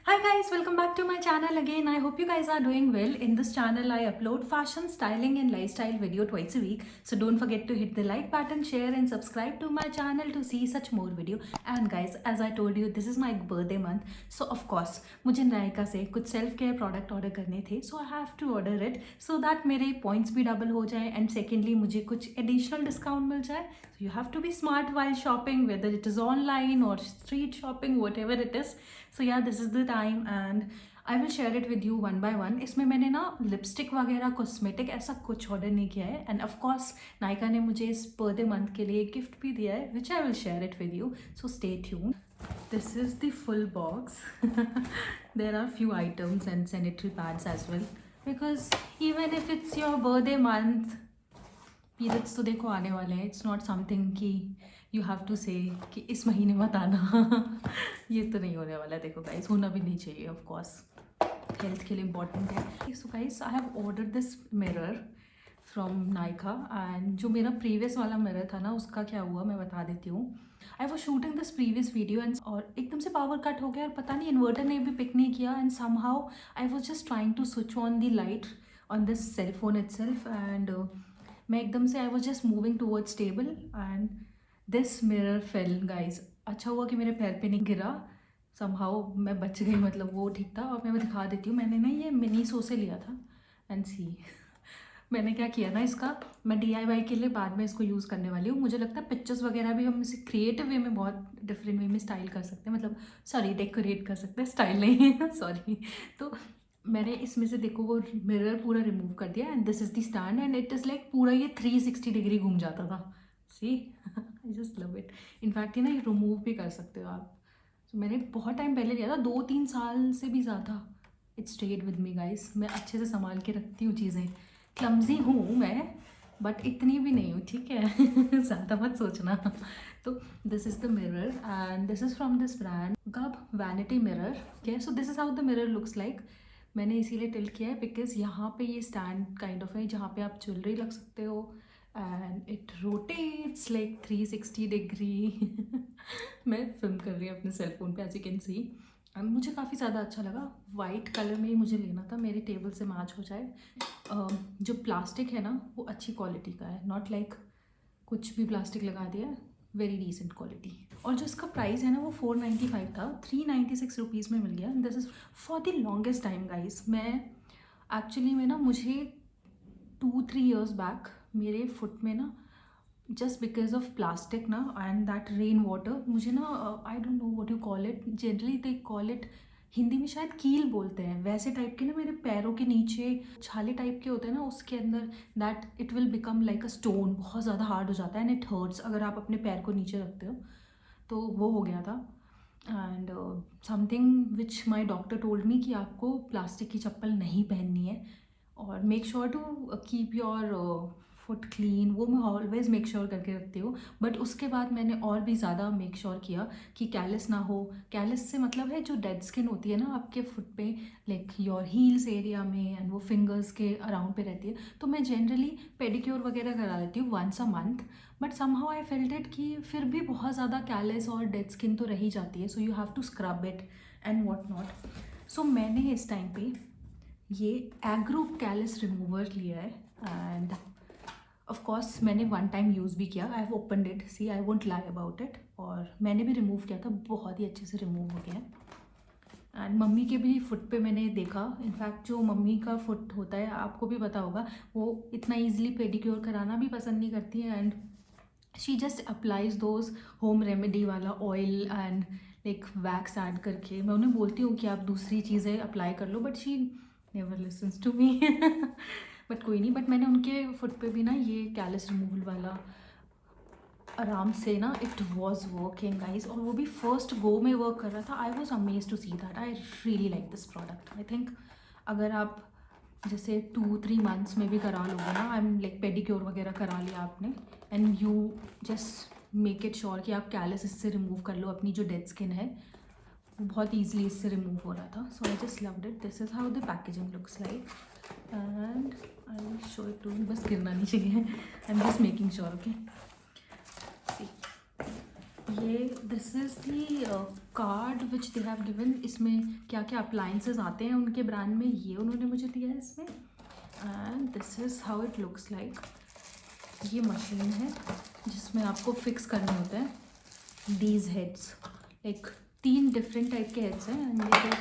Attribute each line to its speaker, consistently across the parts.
Speaker 1: Hi guys, welcome back to my channel again. I hope you guys are doing well. In this channel, I upload fashion, styling and lifestyle video twice a week. So don't forget to hit the like button, share and subscribe to my channel to see such more video. And guys, as I told you, this is my birthday month. So of course, मुझे नायका से कुछ self care product order करने थे. So I have to order it so that मेरे points भी double हो जाए and secondly मुझे कुछ additional discount मिल जाए. So you have to be smart while shopping, whether it is online or street shopping, whatever it is. So yeah, this is the time and I will share it with you one by one. इसमें मैंने ना lipstick वगैरह cosmetic ऐसा कुछ order नहीं किया है and of course Nykaa ने मुझे इस बर्थडे मंथ के लिए गिफ्ट भी दिया है which I will share it with you. So stay tuned. This is the full box. There are few items and sanitary pads as well because even if it's your birthday month, periods तो देखो आने वाले हैं. It's not something कि you have to से कि इस महीने मत आना. ये तो नहीं होने वाला है. देखो गाइस, होना भी नहीं चाहिए. ऑफ कोर्स हेल्थ के लिए इम्पॉर्टेंट है. So guys, I have ordered this mirror from Nykaa and जो मेरा प्रीवियस वाला मिरर था ना, उसका क्या हुआ मैं बता देती हूँ. I was shooting this previous video and और एकदम से पावर कट हो गया और पता नहीं इन्वर्टर ने भी पिक नहीं किया and somehow I was just trying to switch on the light on this cell phone itself and मैं एकदम से I was just moving towards table and this mirror fell guys. अच्छा हुआ कि मेरे पैर पे नहीं गिरा. समहाउ मैं बच गई, मतलब वो ठीक था. और मैं दिखा देती हूँ, मैंने ना ये मिनीसो से लिया था एंड सी मैंने क्या किया ना, इसका मैं DIY के लिए बाद में इसको यूज़ करने वाली हूँ. मुझे लगता है पिक्चर्स वगैरह भी हम इसे क्रिएटिव वे में बहुत डिफरेंट वे में स्टाइल कर सकते हैं, मतलब सॉरी डेकोरेट कर सकते हैं, स्टाइल नहीं सॉरी. तो मैंने इसमें से देखो वो मिरर पूरा रिमूव कर दिया and this is the stand and it is like पूरा ये 360 डिग्री घूम जाता था. See I just love it. In fact ये ना ये रिमूव भी कर सकते हो आप. तो मैंने बहुत टाइम पहले लिया था, 2-3 साल से भी ज़्यादा. It stayed with me guys. मैं अच्छे से संभाल के रखती हूँ चीज़ें. क्लमजी हूँ मैं बट इतनी भी नहीं हूँ, ठीक है. ज़्यादा मत सोचना. तो this is the mirror and this is from this brand Gub vanity mirror. Okay, so this is how the mirror looks like. मैंने इसीलिए टिल्ट किया है बिकॉज यहाँ पे ये स्टैंड काइंड ऑफ है जहाँ पे आप ज्वेलरी रख सकते हो and it rotates like 360 degree. मैं फिल्म कर रही हूँ अपने सेल फोन पे, एज यू कैन सी. मुझे काफ़ी ज़्यादा अच्छा लगा. वाइट कलर में ही मुझे लेना था, मेरी टेबल से मैच हो जाए. जो प्लास्टिक है ना वो अच्छी क्वालिटी का है, नॉट लाइक कुछ भी प्लास्टिक लगा दिया. Very decent quality. और जो इसका प्राइस है ना वो 495 था, 396 रुपीज़ में मिल गया. This is for the longest time guys. मैं एक्चुअली में ना मुझे 2-3 ईयर्स बैक मेरे फुट में ना जस्ट बिकॉज ऑफ प्लास्टिक ना एंड दैट रेन वाटर, मुझे ना I don't know what you call it, generally they call it Hindi में शायद कील बोलते हैं, वैसे टाइप के ना मेरे पैरों के नीचे छाले टाइप के होते हैं ना, उसके अंदर that it will become like a stone. बहुत ज़्यादा हार्ड हो जाता है एंड इट हर्ट्स अगर आप अपने पैर को नीचे रखते हो. तो वो हो गया था and something which my doctor told me कि आपको प्लास्टिक की चप्पल नहीं पहननी है और make sure to keep your foot clean. वो मैं ऑलवेज़ मेक श्योर करके रखती हूँ. बट उसके बाद मैंने और भी ज़्यादा मेक श्योर किया कि कैलस ना हो. कैलस से मतलब है जो डेड स्किन होती है ना आपके फुट पे, लाइक योर हील्स एरिया में एंड वो फिंगर्स के अराउंड पे रहती है. तो मैं जनरली पेडिक्योर वगैरह करा लेती हूँ once a month. But somehow I felt it कि फिर भी बहुत ज़्यादा कैलस और डेड स्किन तो रही जाती है. So you have to scrub it and what not. So मैंने इस टाइम पे ये एग्रो कैलस रिमूवर लिया है एंड ऑफ कोर्स मैंने वन टाइम यूज़ भी किया. I have opened it, see I won't lie about it. और मैंने भी रिमूव किया था, बहुत ही अच्छे से रिमूव हो गया. एंड मम्मी के भी फुट पे मैंने देखा. इनफैक्ट जो मम्मी का फुट होता है आपको भी पता होगा, वो इतना ईजिली पेडिक्योर कराना भी पसंद नहीं करती है and she just applies those home remedy वाला oil and like wax add करके. मैं उन्हें बोलती हूँ कि आप दूसरी चीज़ें अप्लाई कर लो but she never listens to me. But कोई नहीं. बट मैंने उनके फुट पे भी ना ये कैलस रिमूवल वाला आराम से ना इट वॉज वर्किंग गाइज. और वो भी फर्स्ट गो में वर्क कर रहा था. I was amazed to see that. I really like this product. I think अगर आप जैसे 2-3 मंथ्स में भी करा लोगे ना, आई एम लाइक पेडिक्योर वगैरह करा लिया आपने and you just make it sure कि आप कैलस इससे रिमूव कर लो. अपनी जो डेड स्किन है वो बहुत ईजिली इससे रिमूव हो रहा था. So I just loved it. This is how the packaging looks like and I will show it to. बस गिरना नहीं चाहिए. I am just making sure. Okay, see ये this is the card which they have given. इसमें क्या क्या appliances आते हैं उनके ब्रांड में, ये उन्होंने मुझे दिया है इसमें। And this is how it looks like. ये मशीन है जिसमें आपको फिक्स करने होते हैं these heads, like 3 different type के हेड्स हैं। एंड ये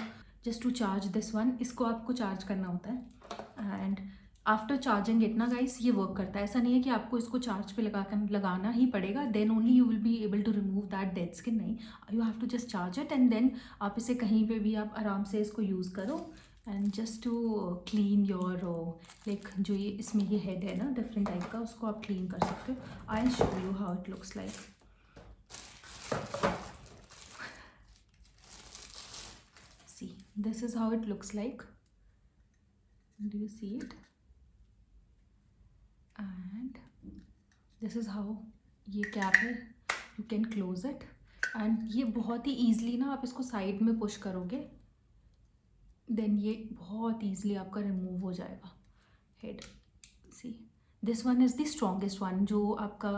Speaker 1: just to charge this one, इसको आपको चार्ज करना होता है। एंड आफ्टर चार्जिंग इट ना गाइस, ये वर्क करता है। ऐसा नहीं है कि आपको इसको चार्ज पे लगाना ही पड़ेगा, then only you will be able to remove that dead skin. नहीं, you have to just charge it and then आप इसे कहीं पे भी आप आराम से इसको यूज़ करो। And just to clean your like जो ये इसमें ये हेड है ना डिफरेंट टाइप का, उसको आप क्लीन कर सकते हो। I will show you how it looks like. See, this is how it looks like. Do you see it? And this is how ये कैप है, you can close it. And ये बहुत ही ईजली ना आप इसको साइड में push करोगे, then ये बहुत ईजली आपका रिमूव हो जाएगा head. See, this one is the strongest one. जो आपका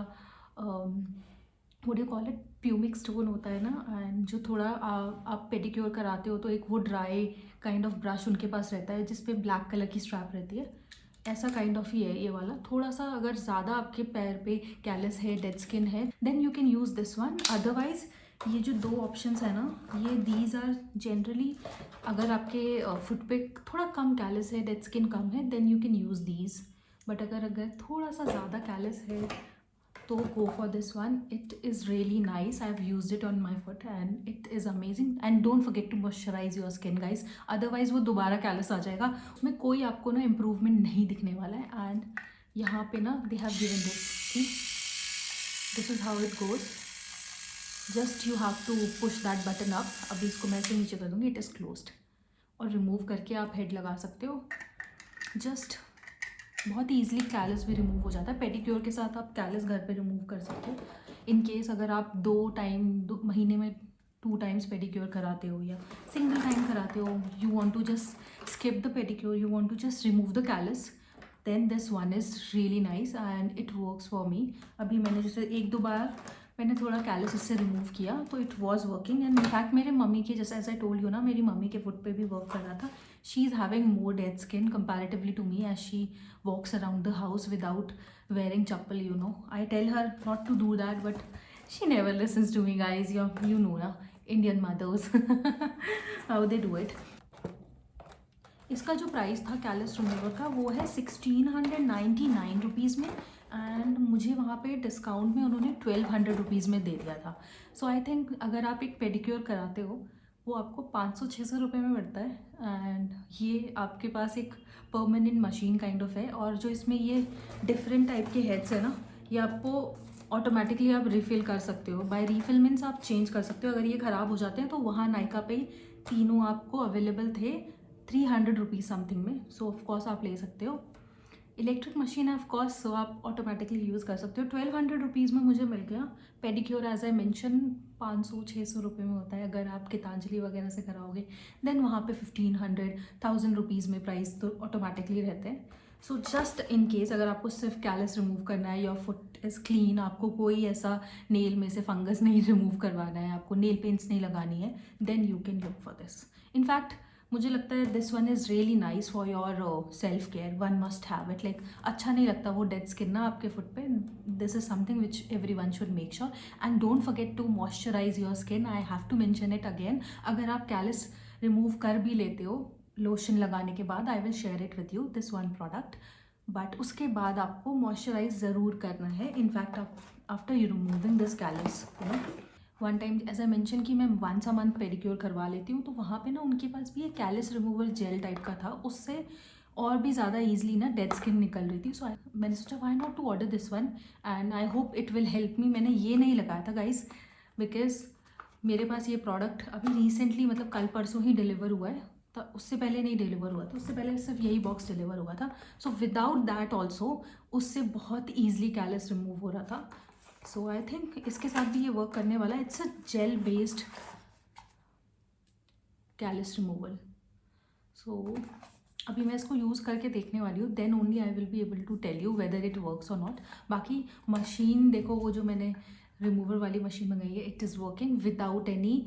Speaker 1: what do you call it, pumice stone होता है ना, एंड जो थोड़ा आप पेडिक्योर कराते हो तो एक वो ड्राई काइंड ऑफ ब्रश उनके पास रहता है जिस पे ब्लैक कलर की स्ट्रैप रहती है, ऐसा काइंड ऑफ ही है ये वाला। थोड़ा सा अगर ज़्यादा आपके पैर पे कैलस है, डेड स्किन है, then you can use this one. Otherwise ये जो 2 ऑप्शंस है ना, ये दीज आर जनरली, अगर आपके फुट पे थोड़ा कम कैलस है, डेड स्किन कम है, then you can use these. But अगर थोड़ा सा ज़्यादा कैलस है तो go for this one. It is really nice. I've used it on my foot and it is amazing. And don't forget to moisturize your skin guys, otherwise वो दोबारा callus आ जाएगा, उसमें कोई आपको ना इम्प्रूवमेंट नहीं दिखने वाला है। एंड यहाँ पे ना they have given this is how it goes. Just you have to push that button up. अभी इसको मैं ऐसे नीचे कर दूँगी, it is closed, और रिमूव करके आप हेड लगा सकते हो। जस्ट बहुत ही ईजिली कैलस भी रिमूव हो जाता है। पेडिक्योर के साथ आप कैलस घर पे रिमूव कर सकते हो। इन केस अगर आप 2 महीने में 2 टाइम्स पेडिक्योर कराते हो या सिंगल टाइम कराते हो, you want to just skip the pedicure, you want to just remove the callus, then this one is really nice and it works for me. अभी मैंने जैसे 1-2 बार मैंने थोड़ा कैलस इससे रिमूव किया तो it was working. And in fact मेरे mummy के, जैसे एज आई टोल्ड यू ना, मेरी मम्मी के फुट पे भी वर्क कर रहा था। She is having more dead skin comparatively to me, as she walks around the house without wearing chappal, you know. I tell her not to do that, but she never listens to me guys. You know na, Indian mothers how they do it. इसका जो price था callus remover का वो है 1699 rupees में, and मुझे वहाँ पे डिस्काउंट में उन्होंने 1200 रुपीज़ में दे दिया था। सो आई थिंक अगर आप एक पेडिक्योर कराते हो वो आपको 500-600 रुपये में पड़ता है। एंड ये आपके पास एक परमानेंट मशीन काइंड ऑफ है, और जो इसमें ये डिफरेंट टाइप के हेड्स है ना, ये आपको ऑटोमेटिकली आप रिफ़िल कर सकते हो। बाय रिफ़िल मीन्स आप चेंज कर सकते हो। अगर ये ख़राब हो जाते हैं तो वहाँ नायका पे तीनों आपको अवेलेबल थे 300 रुपीज़ समथिंग में। सो ऑफकोर्स आप ले सकते हो। इलेक्ट्रिक मशीन है ऑफकोर्स, सो आप ऑटोमेटिकली यूज़ कर सकते हो। 1200 रुपीज़ में मुझे मिल गया। पेडिक्योर एज आई मेंशन 500-600 रुपये में होता है। अगर आप गीतांजलि वगैरह से कराओगे देन वहाँ पे 1500-1000 रुपीज़ में प्राइस तो ऑटोमेटिकली रहते हैं। सो जस्ट इन केस अगर आपको सिर्फ कैलस रिमूव करना है, योर फुट इज़ क्लीन, आपको कोई ऐसा नेल में से फंगस नहीं रिमूव करवाना है, आपको नेल पेंट्स नहीं लगानी है, then you can look for this. In fact मुझे लगता है this one is really nice for your self care, one must have it. Like अच्छा नहीं लगता वो डेड स्किन ना आपके फुट पे। This is something which everyone should make sure. And don't forget to moisturize your skin. I have to mention it again. अगर आप callus remove कर भी लेते हो लोशन लगाने के बाद, I will share it with you this one product, but उसके बाद आपको मॉइस्चराइज ज़रूर करना है। In fact after you removing this callus, you know, one time as I mention कि मैं वंस अ मंथ पेडिक्योर करवा लेती हूँ, तो वहाँ पे ना उनके पास भी एक कैलस रिमूवल जेल टाइप का था, उससे और भी ज़्यादा ईजिली ना डेड स्किन निकल रही थी। सो मैंने सोचा why not to order this one, and I hope it will help me. मैंने ये नहीं लगाया था गाइज, बिकॉज मेरे पास ये प्रोडक्ट अभी रिसेंटली, मतलब कल परसों ही डिलीवर हुआ है, तो उससे पहले नहीं डिलीवर हुआ था। उससे पहले सिर्फ यही बॉक्स डिलीवर हुआ था। सो विदाउट दैट ऑल्सो उससे बहुत ईजिली कैलस रिमूव हो रहा था। सो आई थिंक इसके साथ भी ये वर्क करने वाला है। It's a gel based callus removal. So अभी मैं इसको यूज़ करके देखने वाली हूँ, then only I will be able to tell you whether it works और नॉट। बाकी मशीन देखो, वो जो मैंने रिमूवर वाली मशीन मंगाई है. It is working without any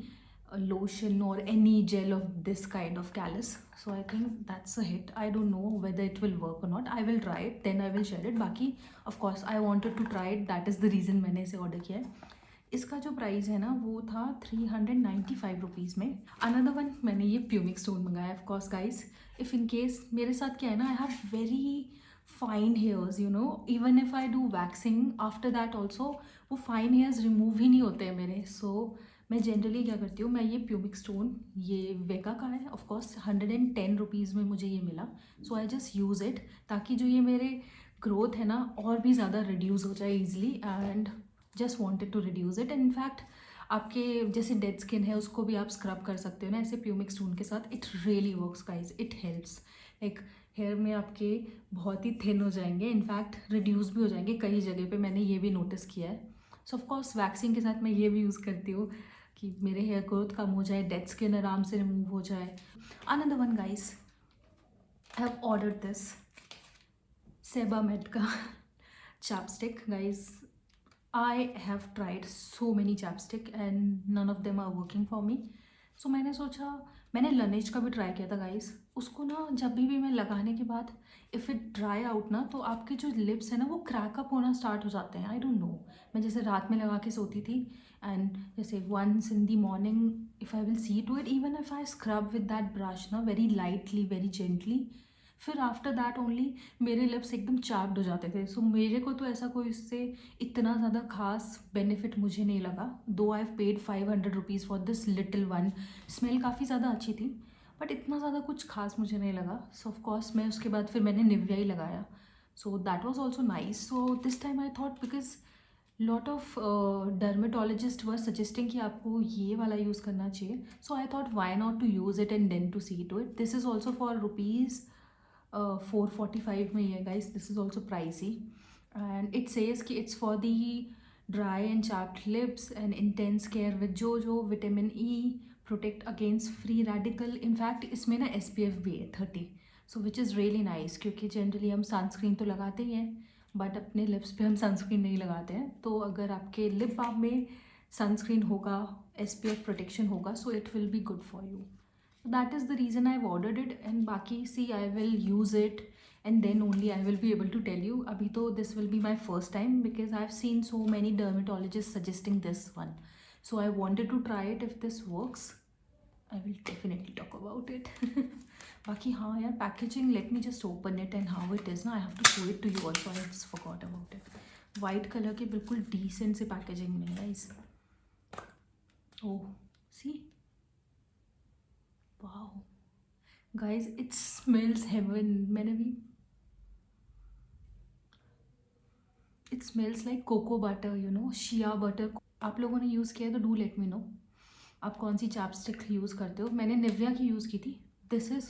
Speaker 1: lotion or any gel of this kind of callus. So I think that's a hit. I don't know whether it will work or not. I will try it, then I will share it. बाकी of course I wanted to try it, that is the reason मैंने इसे order किया है. इसका जो price है ना वो था 395 रुपीज़ में. अनदर वन मैंने ये प्यूमिक स्टोन मंगाया. Of course guys, if in case मेरे साथ क्या है ना, I have very fine hairs, you know, even if I do waxing after that also वो फाइन हेयर्स रिमूव ही नहीं होते हैं मेरे. सो मैं जनरली क्या करती हूँ, मैं ये प्यूमिक स्टोन, ये वेगा का है. ऑफ कोर्स 110 रुपीज़ में मुझे ये मिला. सो आई जस्ट यूज़ इट, ताकि जो ये मेरे ग्रोथ है ना और भी ज़्यादा रिड्यूस हो जाए easily. And just wanted to reduce it. In fact आपके जैसे डेड स्किन है उसको भी आप स्क्रब कर सकते हो ना ऐसे प्यूमिक स्टोन के साथ. It really works guys, it helps. Like hair में आपके बहुत ही थिन हो जाएंगे, इनफैक्ट रिड्यूस भी हो जाएंगे कई जगह पे. मैंने ये भी नोटिस किया है. सो ऑफ कोर्स वैक्सिंग के साथ मैं ये भी यूज़ करती हूँ कि मेरे हेयर ग्रोथ कम हो जाए, डेड स्किन आराम से रिमूव हो जाए. Another one guys, I have ordered this Sebamed का chapstick. Guys, I have tried so many chapstick and none of them are working for me. So मैंने सोचा, मैंने Laneige का भी ट्राई किया था गाइस. उसको ना जब भी मैं लगाने के बाद इफ़ इट ड्राई आउट ना, तो आपके जो लिप्स है ना वो क्रैकअप होना स्टार्ट हो जाते हैं. आई डोंट नो, मैं जैसे रात में लगा के सोती थी एंड जैसे once in the morning if I will see to it, even if I scrub with that brush ना वेरी लाइटली, वेरी जेंटली, फिर आफ्टर दैट ओनली मेरे लिप्स एकदम चार्प्ड हो जाते थे. सो मेरे को तो ऐसा कोई इससे इतना ज़्यादा खास बेनिफिट मुझे नहीं लगा. दो I have paid 500 rupees for this little one. Smell काफ़ी ज़्यादा अच्छी थी बट इतना ज़्यादा कुछ खास मुझे नहीं लगा. सो ऑफ कोर्स मैं उसके बाद फिर मैंने निविया ही लगाया. So that was also nice. So this time I thought, because lot of dermatologist were suggesting कि आपको ये वाला यूज़ करना चाहिए. So I thought why not to use it and then to see to it. This is also for rupees 445 में ही है guys. This is also pricey and it says कि it's for the dry and chapped lips and intense care with जो vitamin E, protect against free radical. In fact इसमें ना SPF भी है 30. सो which is really nice, क्योंकि generally हम sunscreen तो लगाते ही हैं बट अपने लिप्स पे हम सनस्क्रीन नहीं लगाते हैं. तो अगर आपके लिप बाम में सनस्क्रीन होगा, SPF प्रोटेक्शन होगा, so it will be good for you. That is the reason I've ordered it. And बाकी see, I will use it and then only I will be able to tell you. अभी तो this will be my first time because I've seen so many dermatologists suggesting this one. So I wanted to try it. If this works, I will definitely talk about it. बाकी हाँ यार, packaging, let me just open it and how it is ना. I have to show it to you also. I just forgot about it. White color के बिल्कुल decent से packaging में है guys. Oh, see. Wow, guys, it smells heaven. मैंने भी, it smells like cocoa butter, you know, shea butter. आप लोगों ने यूज़ किया है तो डू लेट मी नो आप कौन सी चैपस्टिक यूज़ करते हो. मैंने निविया की यूज़ की थी. This is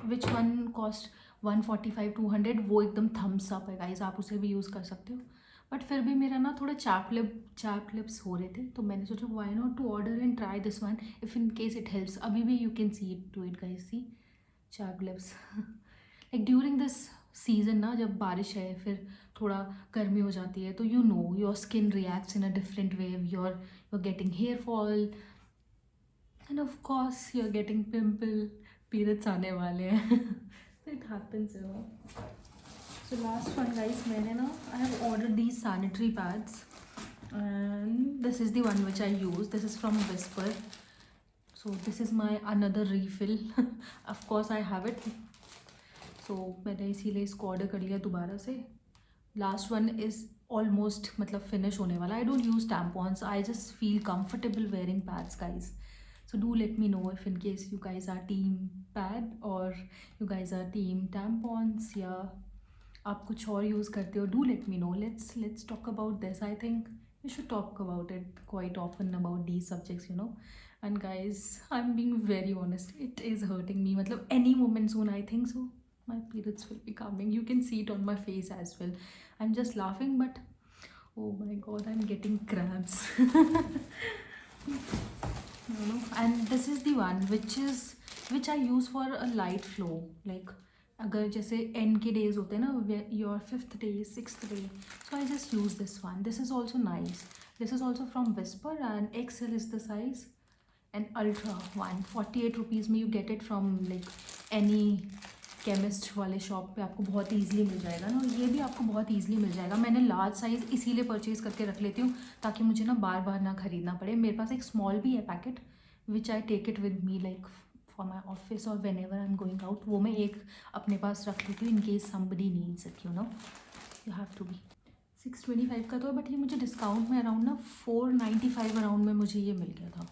Speaker 1: which one cost 145 200. वो एकदम थम्स अप है गाइज, आप उसे भी यूज़ कर सकते हो. बट फिर भी मेरा ना थोड़ा चैप लिप्स हो रहे थे, तो मैंने सोचा why not to order and try this one if in case it helps. अभी भी you can see it to it guys. See chapped lips like during this season ना, जब बारिश है फिर थोड़ा गर्मी हो जाती है, तो you know your skin reacts in a different way. you're getting hair fall and of course you're getting pimple. periods आने वाले हैं. So it happens, you know. So last one guys, मैंने ना, I have ordered these sanitary pads and this is the one which I use. This is from Whisper. So this is my another refill. Of course I have it. So मैंने इसीलिए इसको order कर लिया दोबारा से. Last one is almost मतलब finish होने वाला. I don't use tampons. I just feel comfortable wearing pads guys. So do let me know if in case you guys are team pad or you guys are team tampons या आप कुछ और use करते हो. Do let me know. Let's talk about this. I think we should talk about it quite often about these subjects, you know. And guys, I'm being very honest. It is hurting me. मतलब any moment soon I think so my periods will be coming. You can see it on my face as well. I'm just laughing, but oh my god, I'm getting cramps. You know, and this is the one which I use for a light flow. Like अगर जैसे end के days होते हैं ना, your 5th day, 6th day, so I just use this one. This is also nice. This is also from Whisper and XL is the size and Ultra one 48 rupees में you get it from like any chemist वाले shop पे आपको बहुत easily मिल जाएगा ना, और ये भी आपको बहुत ईजिली मिल जाएगा। मैंने लार्ज साइज़ इसीलिए परचेज़ करके रख लेती हूँ ताकि मुझे ना बार बार ना ख़रीदना पड़े। मेरे पास एक स्मॉल भी है packet which I take it with me like for my office और whenever I am going out, वो मैं एक अपने पास रख लेती हूँ in case somebody needs it, you know, you have to be. 625 का तो है, बट ये मुझे डिस्काउंट में अराउंड ना 495 अराउंड में मुझे ये मिल गया था।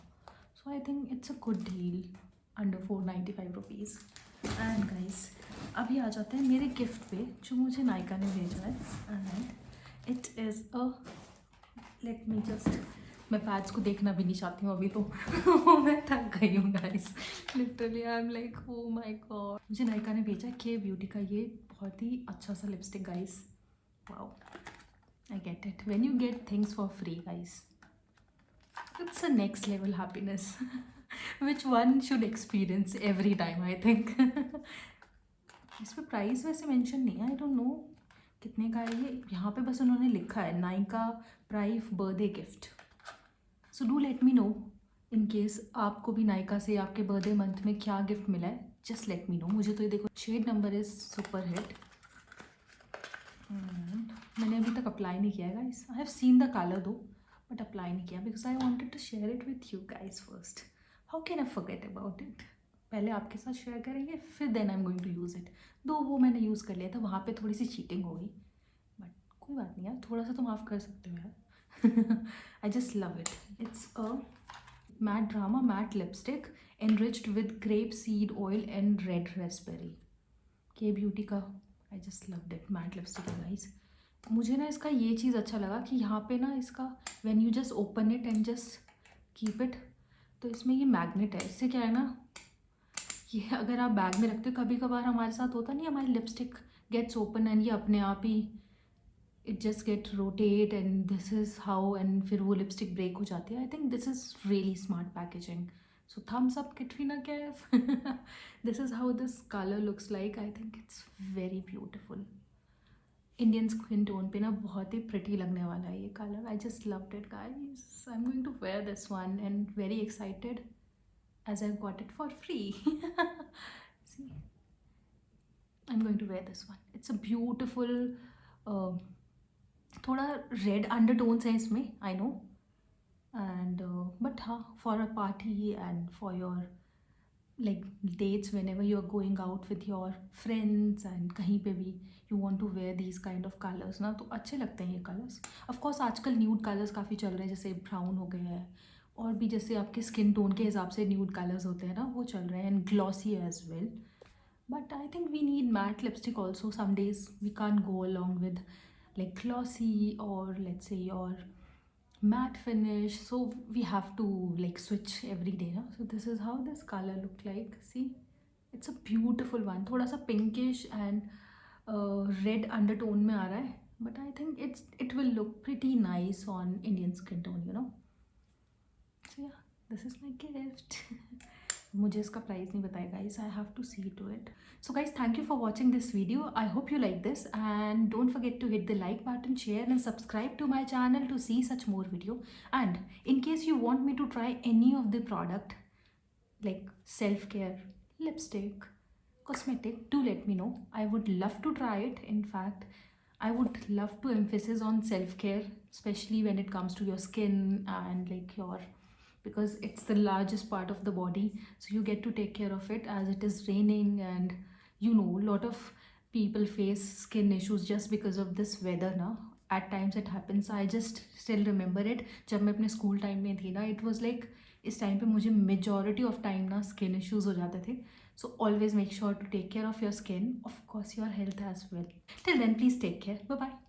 Speaker 1: So I think it's a good deal under 495 rupees. And guys अभी आ जाते हैं मेरे गिफ्ट पे जो मुझे नायका ने भेजा है, and it is a, let me just, मैं पैड्स को देखना भी नहीं चाहती हूँ अभी तो मैं थक गई हूँ guys, literally I am like oh my God. मुझे नायका ने भेजा के ब्यूटी का ये बहुत ही अच्छा सा lipstick guys, wow, I get it. When you get things for free, guys, it's a next level happiness, which one should experience every time, I think. इस पर प्राइस वैसे मेंशन नहीं है, आई डोंट नो कितने का है ये, यहाँ पे बस उन्होंने लिखा है Nykaa price birthday gift. So do let me know in case आपको भी नायका से आपके बर्थडे मंथ में क्या गिफ्ट मिला है, जस्ट लेट मी नो। मुझे तो ये देखो, shade number is super hit. मैंने अभी तक अप्लाई नहीं किया है guys, I have seen the colour though but apply नहीं किया because I wanted to share it with you guys first. How can I forget about it, पहले आपके साथ शेयर करेंगे फिर then I am going to use it. Though वो मैंने use कर लिया था, वहाँ पे थोड़ी सी चीटिंग हो गई बट कोई बात नहीं यार, थोड़ा सा तो माफ़ कर सकते हो यार। I just love it. It's a matte drama matte lipstick enriched with grape seed oil and red raspberry, के ब्यूटी का। I just loved it, matte lipstick है गाइस। मुझे ना इसका ये चीज़ अच्छा लगा कि यहाँ पे ना इसका when you just open it and just keep it, तो इसमें ये मैग्नेट है। इससे क्या है ना, ये अगर आप बैग में रखते हो, कभी कभार हमारे साथ होता नहीं, हमारी लिपस्टिक गेट्स ओपन एंड ये अपने आप ही it just get rotate and this is how, and फिर वो लिपस्टिक ब्रेक हो जाती है। I think this is really smart packaging, so thumbs up Katrina Kaif. This is how this color looks like. I think it's very beautiful. Indian skin tone पे ना बहुत ही pretty लगने वाला है ये color. I just loved it guys. I'm going to wear this one and very excited as I got it for free. See, I'm going to wear this one. It's a beautiful थोड़ा red undertones है इसमें, I know. And but for a party and for your like dates, whenever you are going out with your friends and कहीं पे भी you want to wear these kind of colors ना, तो अच्छे लगते हैं ये कलर्स। ऑफ कोर्स आजकल न्यूड कलर्स काफ़ी चल रहे हैं, जैसे ब्राउन हो गए हैं और भी जैसे आपके स्किन टोन के हिसाब से न्यूड कलर्स होते हैं ना, वो चल रहे हैं, and glossy as well. But I think we need matte lipstick also some days, we can't go along with like glossy or let's say your matte finish, so we have to like switch every day na? So this is how this color look like. See, it's a beautiful one, thoda sa pinkish and red undertone mein aa raha hai, but I think it will look pretty nice on Indian skin tone, you know. So yeah, this is my gift. मुझे इसका price नहीं बताया guys, I have to see to it. So guys thank you for watching this video, I hope you like this, and don't forget to hit the like button, share and subscribe to my channel to see such more video. And in case you want me to try any of the product like self-care, lipstick, cosmetic, do let me know. I would love to try it. In fact, I would love to emphasize on self-care, especially when it comes to your skin and like because it's the largest part of the body, so you get to take care of it as it is raining, and a lot of people face skin issues just because of this weather na. At times it happens. I just still remember it जब मैं अपने school time में थी ना, it was like इस time पे मुझे majority of time ना स्किन इश्यूज हो जाते थे. So always make sure to take care of your skin, of course your health as well. Till then, please take care. Bye bye.